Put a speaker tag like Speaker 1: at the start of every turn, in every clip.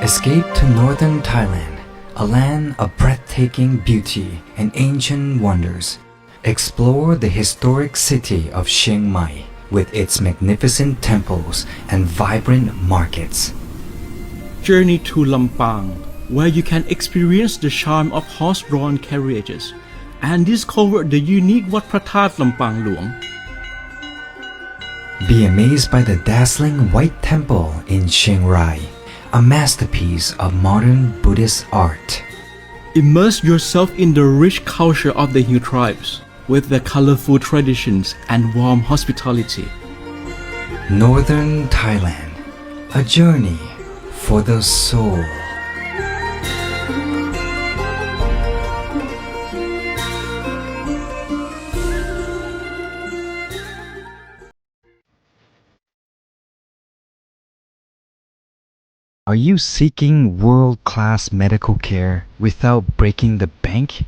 Speaker 1: Escape to northern Thailand, a land of breathtaking beauty and ancient wonders. Explore the historic city of Chiang Mai with its magnificent temples and vibrant markets.
Speaker 2: Journey to Lampang, where you can experience the charm of horse-drawn carriages and discover the unique Wat Phra That Lampang Luang.
Speaker 1: Be amazed by the dazzling White Temple in Chiang Rai, a masterpiece of modern Buddhist art.
Speaker 2: Immerse yourself in the rich culture of the Hill tribes with their colorful traditions and warm hospitality.
Speaker 1: Northern Thailand, a journey for the soul. Are you seeking world-class medical care without breaking the bank?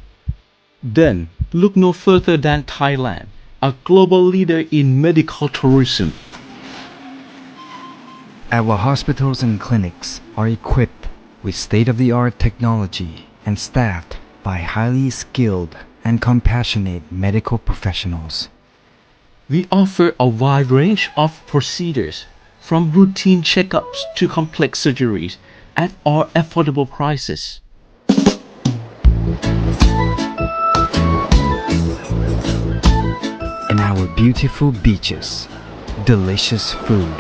Speaker 2: Then look no further than Thailand, a global leader in medical tourism.
Speaker 1: Our hospitals and clinics are equipped with state-of-the-art technology and staffed by highly skilled and compassionate medical professionals.
Speaker 2: We offer a wide range of procedures, from routine checkups to complex surgeries, at all affordable prices.
Speaker 1: And our beautiful beaches, delicious food,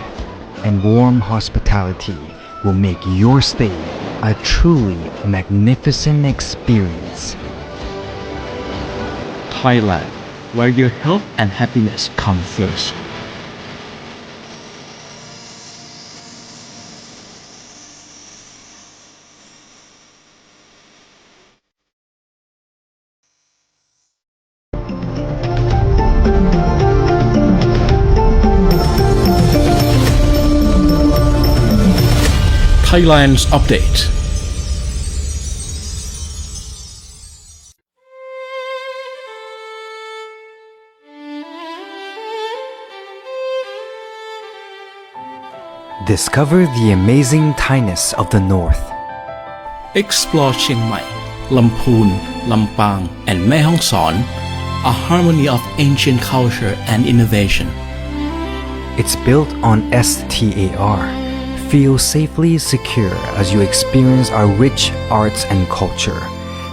Speaker 1: and warm hospitality will make your stay a truly magnificent experience.
Speaker 2: Thailand, where your health and happiness come first. Thailand's update.
Speaker 1: Discover the amazing Thainess of the North.
Speaker 2: Explore Chiang Mai, Lamphun, Lampang, and Mae Hong Son, a harmony of ancient culture and innovation.
Speaker 1: It's built on STAR. Feel safely secure as you experience our rich arts and culture.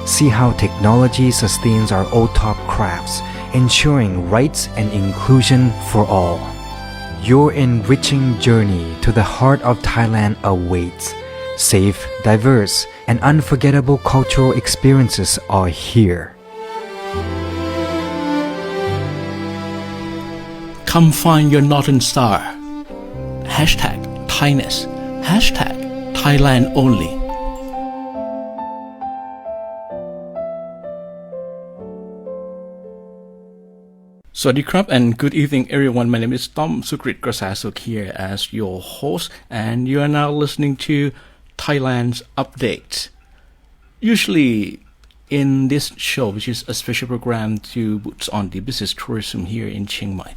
Speaker 1: See how technology sustains our OTOP crafts, ensuring rights and inclusion for all. Your enriching journey to the heart of Thailand awaits. Safe, diverse, and unforgettable cultural experiences are here.
Speaker 2: Come find your Northern Star. Hashtag Thainess. Hashtag Thailand only. Sawasdee krab and good evening everyone. My name is Tom Sukrit Krasasuk here as your host, and you are now listening to Thailand's Update. Usually in this show, which is a special program to boost on the business tourism here in Chiang Mai,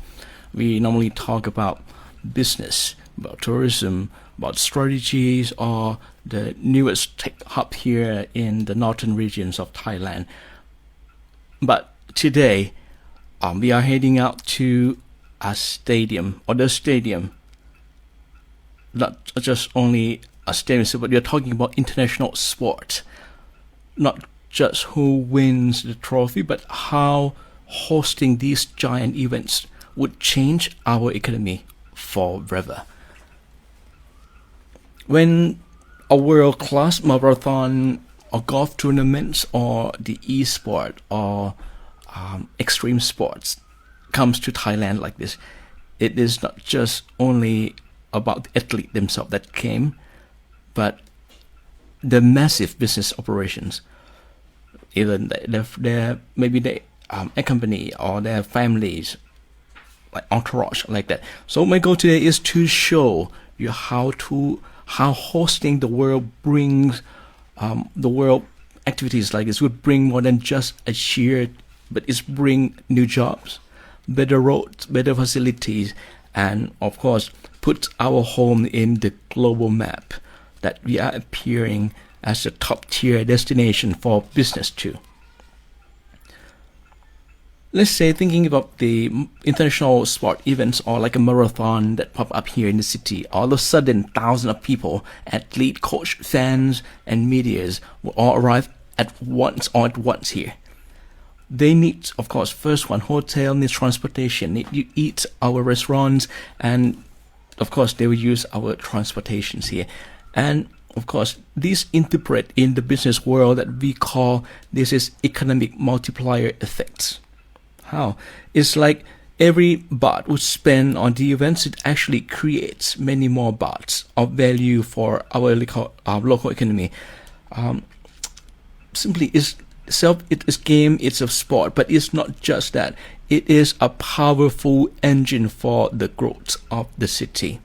Speaker 2: we normally talk about business, about tourism, about strategies, or the newest tech hub here in the northern regions of Thailand. But today, we are heading out to a stadium, or the stadium. Not just only a stadium, but we are talking about international sport. Not just who wins the trophy, but how hosting these giant events would change our economy forever. When a world-class marathon or golf tournaments or the e-sport or extreme sports comes to Thailand like this, it is not just only about the athlete themselves that came, but the massive business operations, even their maybe they accompany or their families, like entourage like that. So my goal today is to show you how hosting the world brings the world activities like this would bring more than just a cheer, but it's bring new jobs, better roads, better facilities, and of course put our home in the global map that we are appearing as a top-tier destination for business too. Let's say thinking about the international sport events or like a marathon that pop up here in the city. All of a sudden, thousands of people, athlete, coach, fans, and medias will all arrive at once here. They need, of course, first one, hotel, need transportation, need you eat our restaurants, and of course, they will use our transportations here. And of course, these interpret in the business world that we call this is economic multiplier effects. How? It's like every baht we spend on the events, it actually creates many more bahts of value for our local economy. Simply, it is game, it's a sport, but it's not just that. It is a powerful engine for the growth of the city.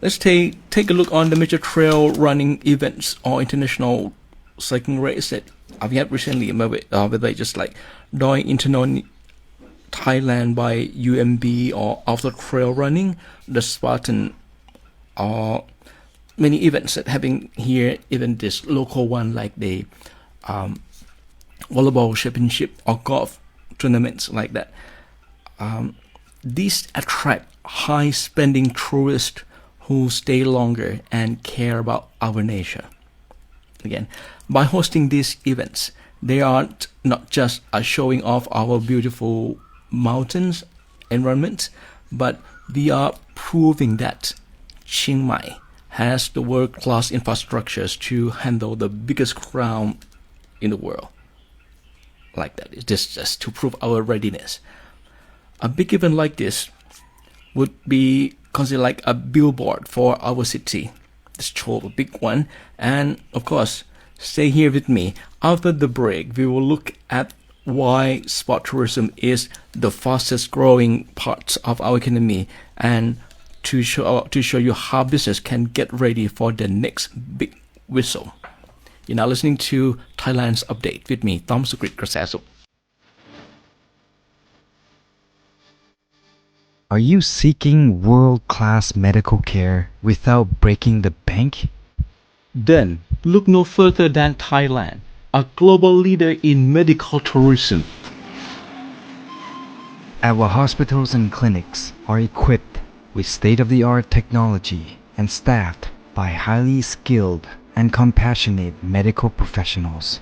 Speaker 2: Let's take a look on the major trail running events or international cycling race that we had recently, whether just like Doi Internon Thailand by UMB or After Trail Running, the Spartan, or many events that having here, even this local one like the volleyball championship or golf tournaments like that. These attract high spending tourists who stay longer and care about our nature. Again, by hosting these events, they aren't not just showing off our beautiful mountains environment, but we are proving that Chiang Mai has the world-class infrastructures to handle the biggest crowd in the world. Like that, it's just to prove our readiness. A big event like this would be considered like a billboard for our city. Let's show a big one, and of course, stay here with me. After the break, we will look at why sport tourism is the fastest growing part of our economy, and to show you how business can get ready for the next big whistle. You're now listening to Thailand's Update with me, Tom Sukrit Krasasuk.
Speaker 1: Are you seeking world-class medical care without breaking the bank?
Speaker 2: Then look no further than Thailand, a global leader in medical tourism.
Speaker 1: Our hospitals and clinics are equipped with state-of-the-art technology and staffed by highly skilled and compassionate medical professionals.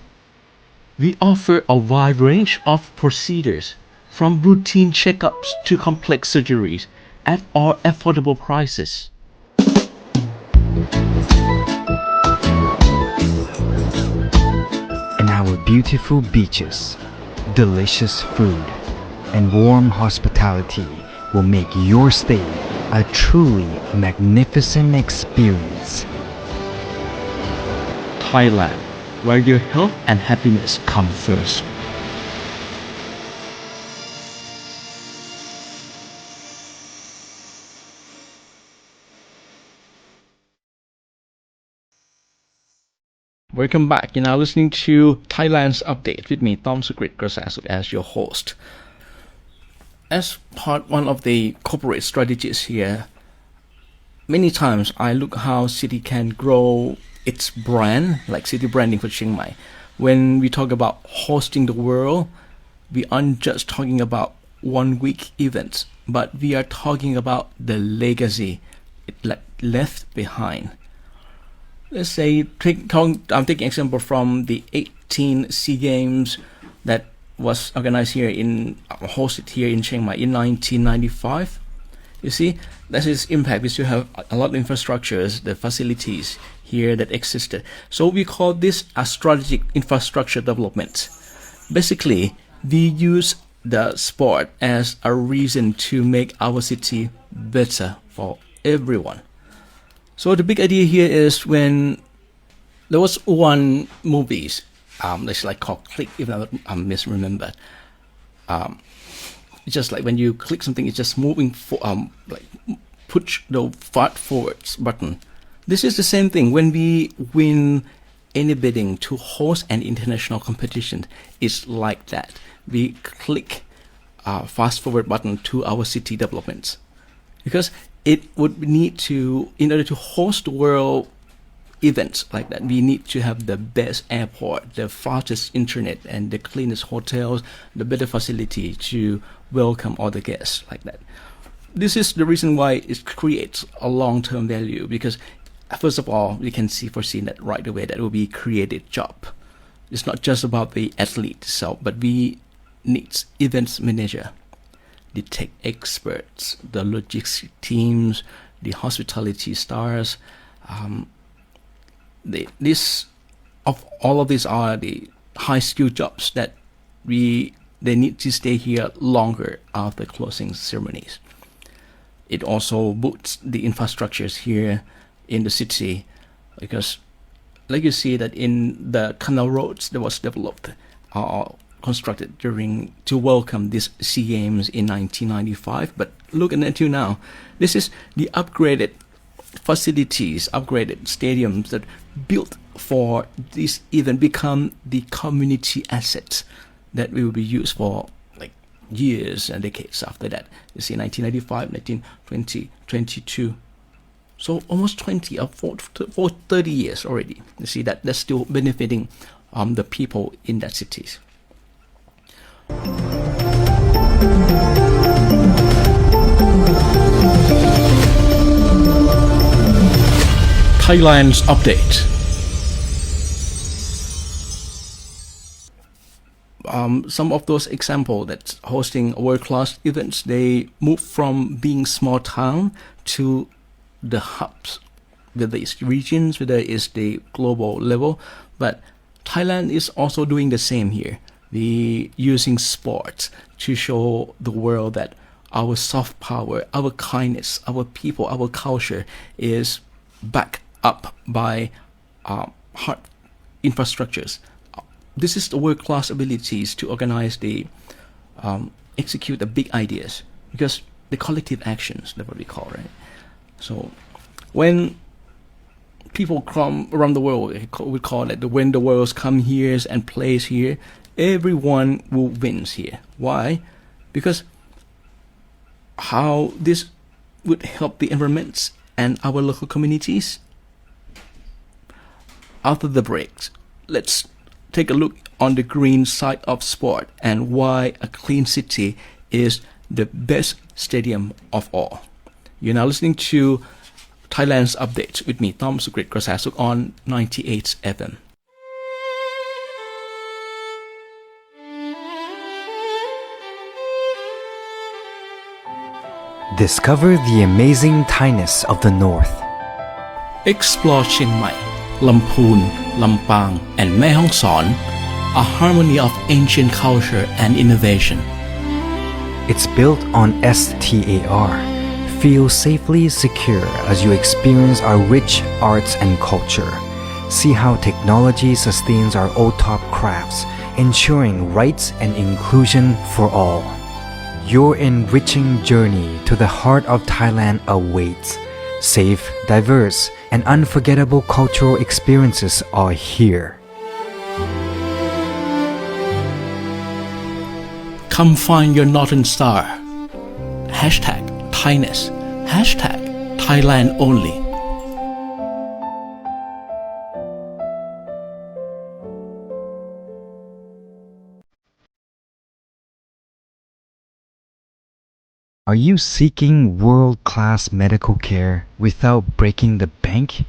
Speaker 2: We offer a wide range of procedures, from routine checkups to complex surgeries, at all affordable prices.
Speaker 1: And our beautiful beaches, delicious food, and warm hospitality will make your stay a truly magnificent experience.
Speaker 2: Thailand, where your health and happiness come first. Welcome back. You're now listening to Thailand's Update with me, Tom Sukrit Krasasuk, as your host. As part one of the corporate strategies here, many times I look how city can grow its brand, like city branding for Chiang Mai. When we talk about hosting the world, we aren't just talking about 1 week events, but we are talking about the legacy it left behind. Let's say, I'm taking example from the 18 SEA Games that was organized here hosted here in Chiang Mai in 1995. You see, that's its impact. We still have a lot of infrastructures, the facilities here that existed. So we call this a strategic infrastructure development. Basically, we use the sport as a reason to make our city better for everyone. So the big idea here is when there was one movies, it's like called Click, even I'm misremembered. It's just like when you click something, it's just moving for like push the fast forwards button. This is the same thing when we win any bidding to host an international competition. It's like that. We click fast forward button to our city developments. because it would need to, in order to host world events like that, we need to have the best airport, the fastest internet, and the cleanest hotels, the better facility to welcome all the guests like that. This is the reason why it creates a long-term value, because first of all, we can foresee that right away that will be created job. It's not just about the athlete itself, but we need events manager, the tech experts, the logistics teams, the hospitality stars. All of these are the high skill jobs that they need to stay here longer after closing ceremonies. It also boosts the infrastructures here in the city, because like you see that in the canal roads that was developed are constructed to welcome this SEA Games in 1995. But look at until now, this is the upgraded facilities, upgraded stadiums that built for this event become the community assets that will be used for like years and decades after that. You see, 1995, 1920, 22. So almost 20 or 30 years already. You see that that's still benefiting the people in that cities. Thailand's update. Some of those examples that hosting world-class events, they move from being small town to the hubs, whether it's regions, whether it's the global level. But Thailand is also doing the same here. We using sports to show the world that our soft power, our kindness, our people, our culture is backed up by hard infrastructures. This is the world-class abilities to organize execute the big ideas, because the collective actions, that's what we call, right? So when people come around the world, we call it when the worlds come here and plays here, everyone will win here. Why? Because how this would help the environments and our local communities. After the break, let's take a look on the green side of sport and why a clean city is the best stadium of all. You're now listening to Thailand's Update with me, Tom Sukrit Krasasuk, on 98 FM.
Speaker 1: Discover the amazing Thainess of the North.
Speaker 2: Explore Chiang Mai, Lamphun, Lampang, and Mae Hong Son, a harmony of ancient culture and innovation.
Speaker 1: It's built on STAR. Feel safely secure as you experience our rich arts and culture. See how technology sustains our OTOP crafts, ensuring rights and inclusion for all. Your enriching journey to the heart of Thailand awaits. Safe, diverse, and unforgettable cultural experiences are here.
Speaker 2: Come find your Northern Star. Hashtag Thainess. Hashtag Thailand only.
Speaker 1: Are you seeking world-class medical care without breaking the bank?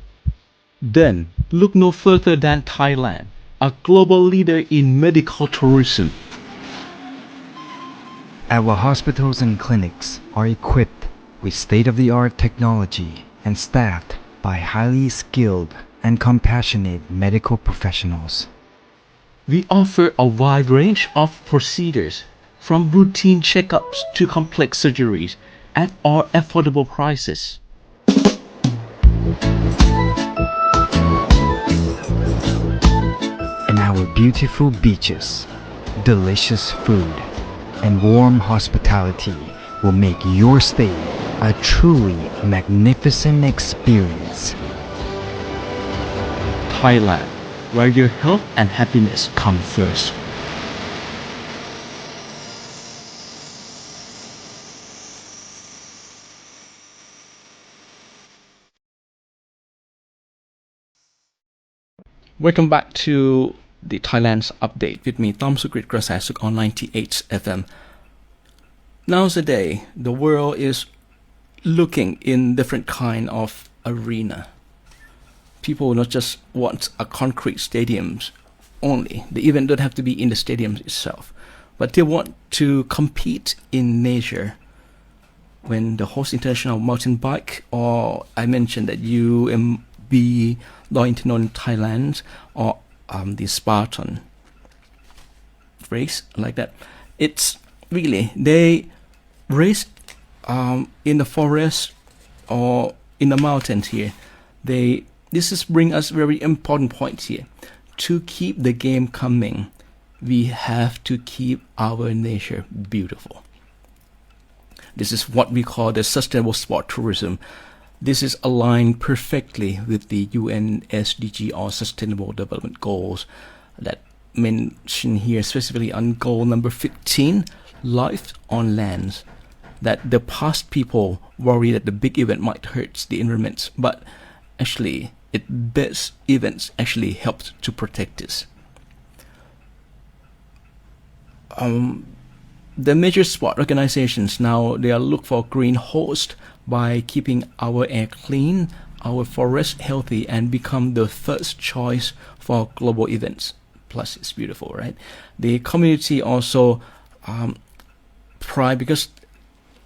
Speaker 2: Then look no further than Thailand, a global leader in medical tourism.
Speaker 1: Our hospitals and clinics are equipped with state-of-the-art technology and staffed by highly skilled and compassionate medical professionals.
Speaker 2: We offer a wide range of procedures, from routine checkups to complex surgeries, at all affordable prices.
Speaker 1: And our beautiful beaches, delicious food, and warm hospitality will make your stay a truly magnificent experience.
Speaker 2: Thailand, where your health and happiness come first. Welcome back to the Thailand's update with me, Tom Sukrit Krasasuk on 98 FM. Nowadays, the world is looking in different kind of arena. People not just want a concrete stadiums only. They even don't have to be in the stadiums itself, but they want to compete in nature. When the host international mountain bike, or I mentioned that UMB Doi Inthanon Thailand, or the Spartan race like that, it's really they race in the forest or in the mountains here. This is bring us very important point here. To keep the game coming, we have to keep our nature beautiful. This is what we call the sustainable sport tourism. This is aligned perfectly with the UN SDG, or Sustainable Development Goals, that mention here specifically on goal number 15, life on lands. That the past people worry that the big event might hurt the environment, but actually, best events actually helped to protect this. The major sport organizations now, they are look for green host by keeping our air clean, our forest healthy, and become the first choice for global events. Plus, it's beautiful, right? The community also pride, because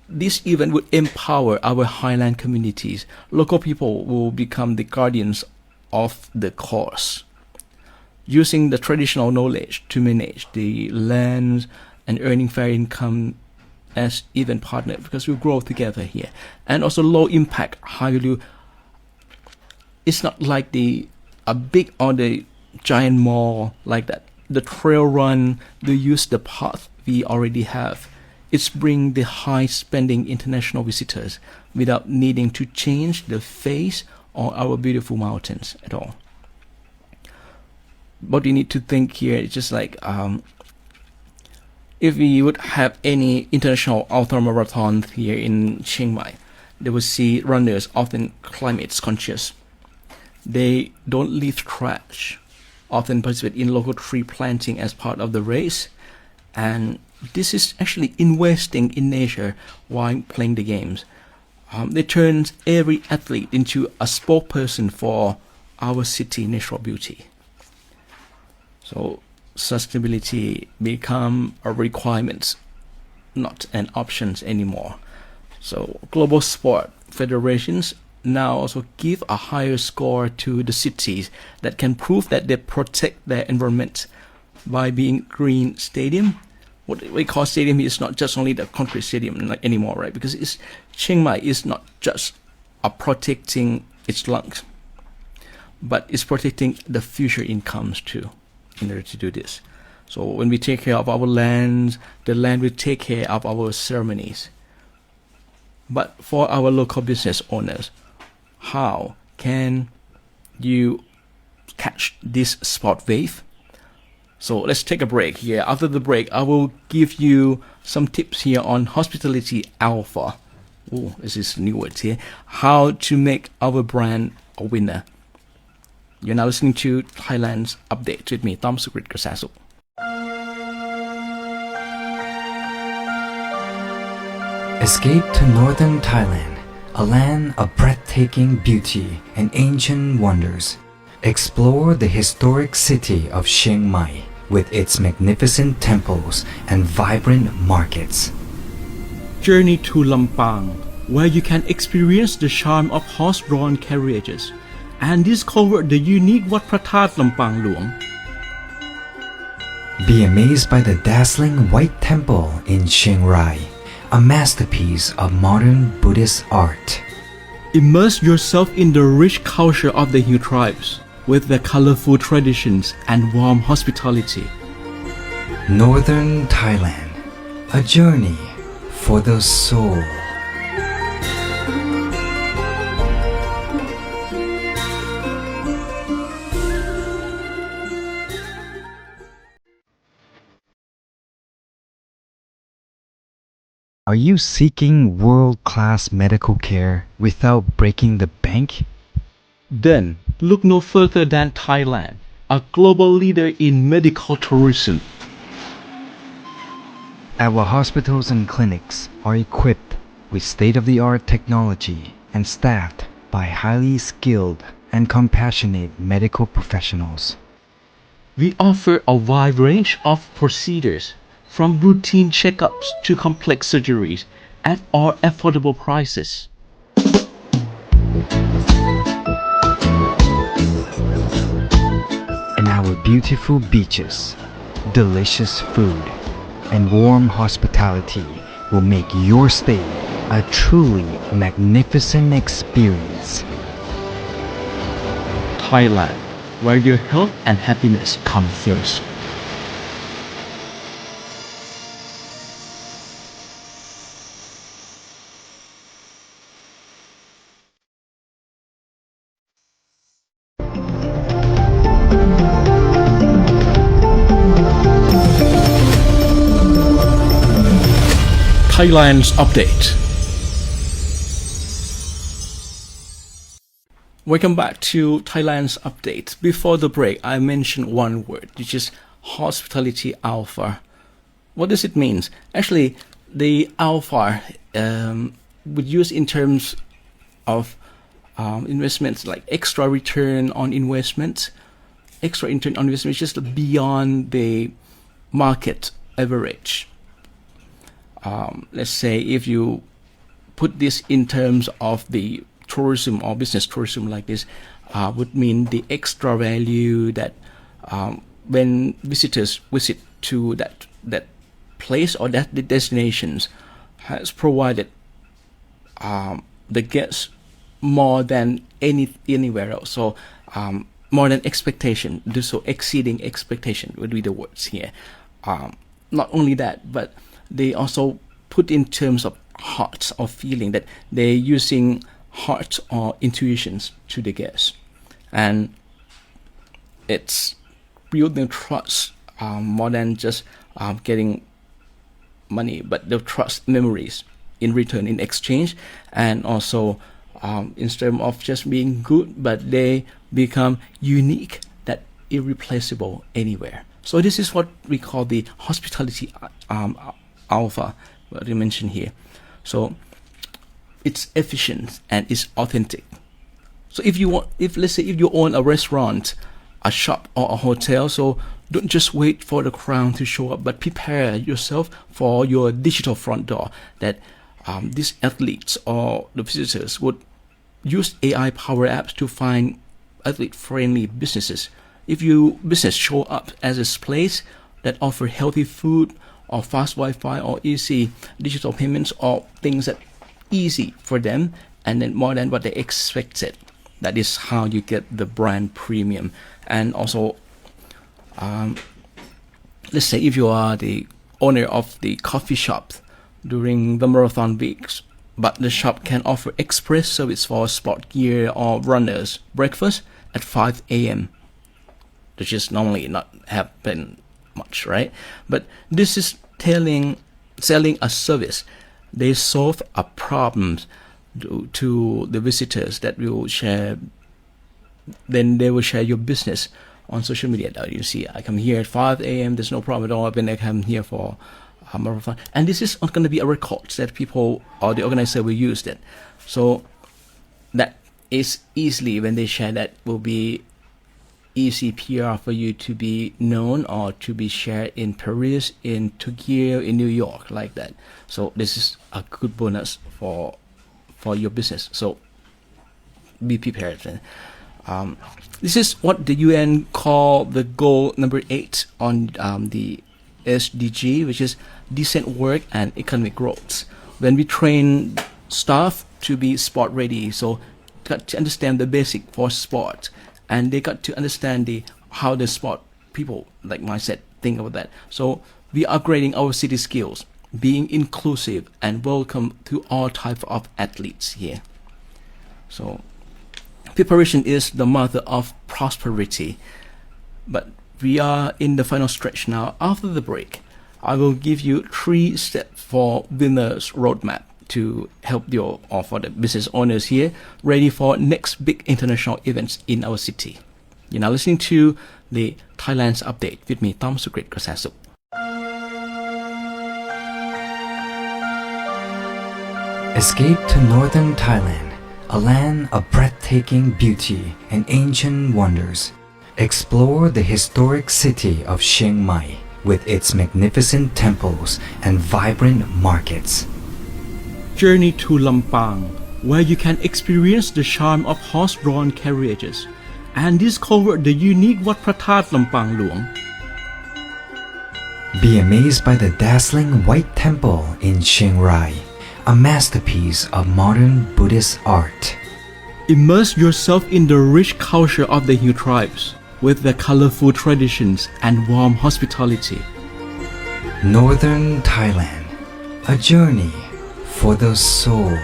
Speaker 2: this event would empower our highland communities. Local people will become the guardians of the cause, using the traditional knowledge to manage the lands and earning fair income as event partner, because we grow together here. And also low impact, high value. It's not like a big or the giant mall like that. The trail run, they use the path we already have. It's bring the high spending international visitors without needing to change the face of our beautiful mountains at all. What you need to think here is just like, if we would have any international ultra marathon here in Chiang Mai, they would see runners often climate conscious. They don't leave trash, often participate in local tree planting as part of the race, and this is actually investing in nature while playing the games. They turn every athlete into a spokesperson for our city natural beauty. So sustainability become a requirement, not an option anymore. So global sport federations now also give a higher score to the cities that can prove that they protect their environment by being green stadium. What we call stadium is not just only the concrete stadium anymore, right? Because Chiang Mai is not just protecting its lungs, but it's protecting the future incomes too, in order to do this. So when we take care of our lands, the land will take care of our ceremonies. But for our local business owners, how can you catch this sport wave? So let's take a break here. After the break, I will give you some tips here on Hospitality Alpha. Oh, this is new words here. How to make our brand a winner. You're now listening to Thailand's Update with me, Tom Sukrit Krasasuk.
Speaker 1: Escape to northern Thailand, a land of breathtaking beauty and ancient wonders. Explore the historic city of Chiang Mai with its magnificent temples and vibrant markets.
Speaker 2: Journey to Lampang, where you can experience the charm of horse-drawn carriages and discover the unique Wat Phra That Lampang Luang.
Speaker 1: Be amazed by the dazzling White Temple in Chiang Rai, a masterpiece of modern Buddhist art.
Speaker 2: Immerse yourself in the rich culture of the Hill tribes with their colorful traditions and warm hospitality.
Speaker 1: Northern Thailand, a journey for the soul. Are you seeking world-class medical care without breaking the bank?
Speaker 2: Then look no further than Thailand. a global leader in medical tourism.
Speaker 1: Our hospitals and clinics are equipped with state-of-the-art technology and staffed by highly skilled and compassionate medical professionals.
Speaker 2: We offer a wide range of procedures, from routine checkups to complex surgeries, at our affordable prices.
Speaker 1: And our beautiful beaches, delicious food, and warm hospitality will make your stay a truly magnificent experience.
Speaker 2: Thailand, where your health and happiness come first. Thailand's update. Welcome back to Thailand's update. Before the break, I mentioned one word, which is hospitality alpha. What does it mean? Actually, the alpha would use in terms of investments like extra return on investment. Extra return on investment is just beyond the market average. Let's say if you put this in terms of the tourism or business tourism like this, would mean the extra value that when visitors visit to that place or that the destinations has provided the guests more than anywhere else. So more than expectation, do so exceeding expectation would be the words here. Not only that, but they also put in terms of hearts or feeling that they're using heart or intuitions to the guests, and it's building trust more than just getting money, but the trust memories in return, in exchange, and also in terms of just being good, but they become unique, that irreplaceable anywhere. So this is what we call the hospitality alpha, what you mentioned here. So it's efficient and it's authentic. So let's say if you own a restaurant, a shop, or a hotel, so don't just wait for the crowd to show up, but prepare yourself for your digital front door, that these athletes or the visitors would use AI power apps to find athlete friendly businesses. If your business show up as a place that offer healthy food or fast Wi-Fi or easy digital payments or things that easy for them, and then more than what they expected, that is how you get the brand premium. And also let's say if you are the owner of the coffee shop during the marathon weeks, but the shop can offer express service for sport gear or runners, breakfast at 5 a.m., which is normally not happen much, right? But this is selling a service. They solve a problem to the visitors that will share. Then they will share your business on social media. You see, I come here at 5 a.m. There's no problem at all. When I come here for a marathon, and this is not going to be a record that people or the organizer will use that. So that is easily, when they share, that will be easy PR for you to be known or to be shared in Paris, in Tokyo, in New York, like that. So this is a good bonus for your business. So be prepared. This is what the UN call the goal number 8 on the SDG, which is decent work and economic growth. When we train staff to be sport ready, so got to understand the basic for sport, and they got to understand how the sport people like myself think about that. So we are upgrading our city skills, being inclusive and welcome to all types of athletes here. So preparation is the mother of prosperity. But we are in the final stretch now. After the break, I will give you 3 steps for winners roadmap to help you, or for the business owners here, ready for next big international events in our city. You're now listening to the Thailand's Update with me, Tom Sukrit Krasasuk.
Speaker 1: Escape to northern Thailand, a land of breathtaking beauty and ancient wonders. Explore the historic city of Chiang Mai with its magnificent temples and vibrant markets.
Speaker 2: Journey to Lampang, where you can experience the charm of horse-drawn carriages and discover the unique Wat Phra That Lampang Luang.
Speaker 1: Be amazed by the dazzling White Temple in Chiang Rai, a masterpiece of modern Buddhist art.
Speaker 2: Immerse yourself in the rich culture of the Hill tribes with their colorful traditions and warm hospitality.
Speaker 1: Northern Thailand, a journey for the soul.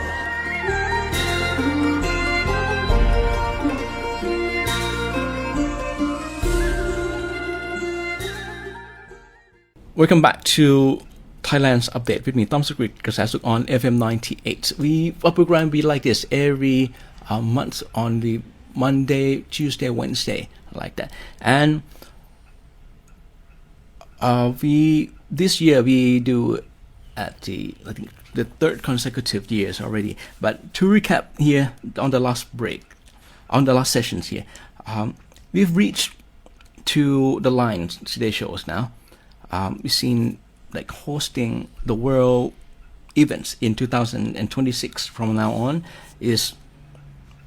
Speaker 2: Welcome back to Thailand's Update with me, Tom Sukrit Krasasuk on FM 98. Our program be like this every month on the Monday, Tuesday, Wednesday, like that. And this year we do at the third consecutive years already. But to recap here on the last sessions here, we've reached to the lines today shows now. We've seen like hosting the world events in 2026 from now on is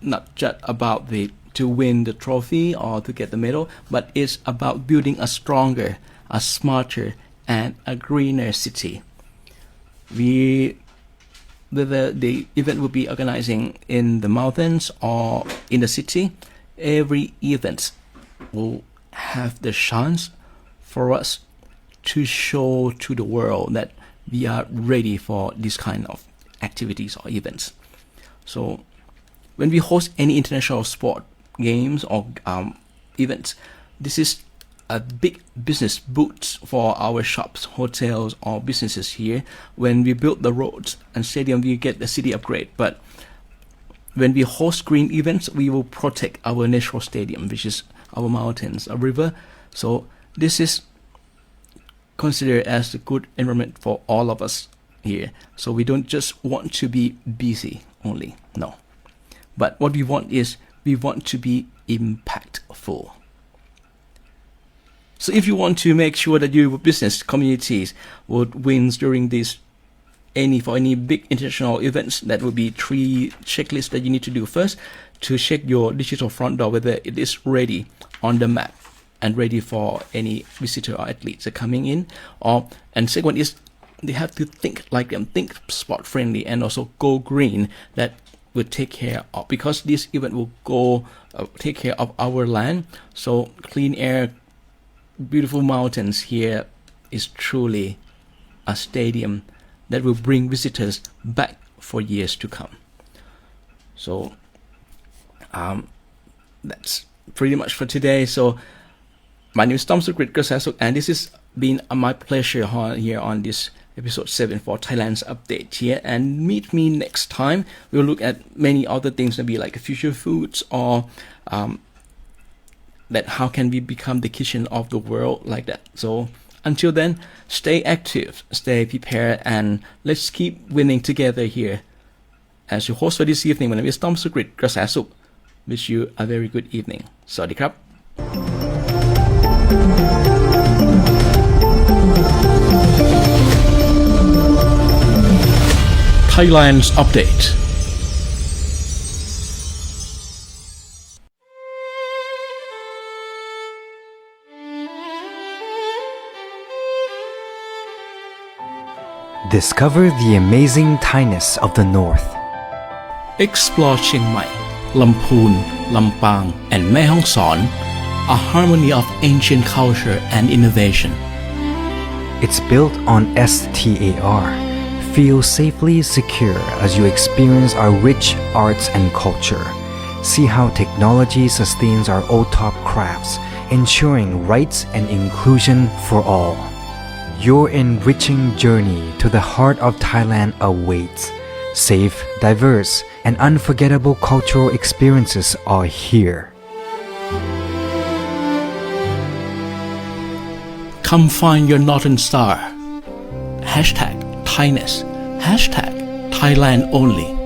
Speaker 2: not just about to win the trophy or to get the medal, but it's about building a stronger, a smarter, and a greener city. The event will be organizing in the mountains or in the city. Every event will have the chance for us to show to the world that we are ready for this kind of activities or events. So when we host any international sport games or events, this is a big business boost for our shops, hotels, or businesses here. When we build the roads and stadium, we get the city upgrade. But when we host green events, we will protect our natural stadium, which is our mountains, a river. So this is considered as a good environment for all of us here. So we don't just want to be busy only, no. But what we want is we want to be impactful. So if you want to make sure that your business communities would win during this for any big international events, that will be 3 checklists that you need to do. First, to check your digital front door whether it is ready on the map and ready for any visitor or athletes that are coming in. And second one is they have to think like them, think sport friendly, and also go green. That will take care of, because this event will go take care of our land. So clean air, beautiful mountains here is truly a stadium that will bring visitors back for years to come. So that's pretty much for today. So my name is Tom Sukrit Krasasuk, and this has been my pleasure here on this episode 7 for Thailand's Update here. And meet me next time. We'll look at many other things, maybe like future foods or that how can we become the kitchen of the world, like that. So until then, stay active, stay prepared, and let's keep winning together here. As your host for this evening, my name is Tom Sukrit Krasasuk. Wish you a very good evening. Sawadee krap. Thailand's Update.
Speaker 1: Discover the amazing Thainess of the North.
Speaker 2: Explore Chiang Mai, Lamphun, Lampang, and Mae Hong Son, a harmony of ancient culture and innovation.
Speaker 1: It's built on STAR. Feel safely secure as you experience our rich arts and culture. See how technology sustains our OTOP crafts, ensuring rights and inclusion for all. Your enriching journey to the heart of Thailand awaits. Safe, diverse, and unforgettable cultural experiences are here.
Speaker 2: Come find your northern star. Hashtag Thainess. Hashtag Thailand only.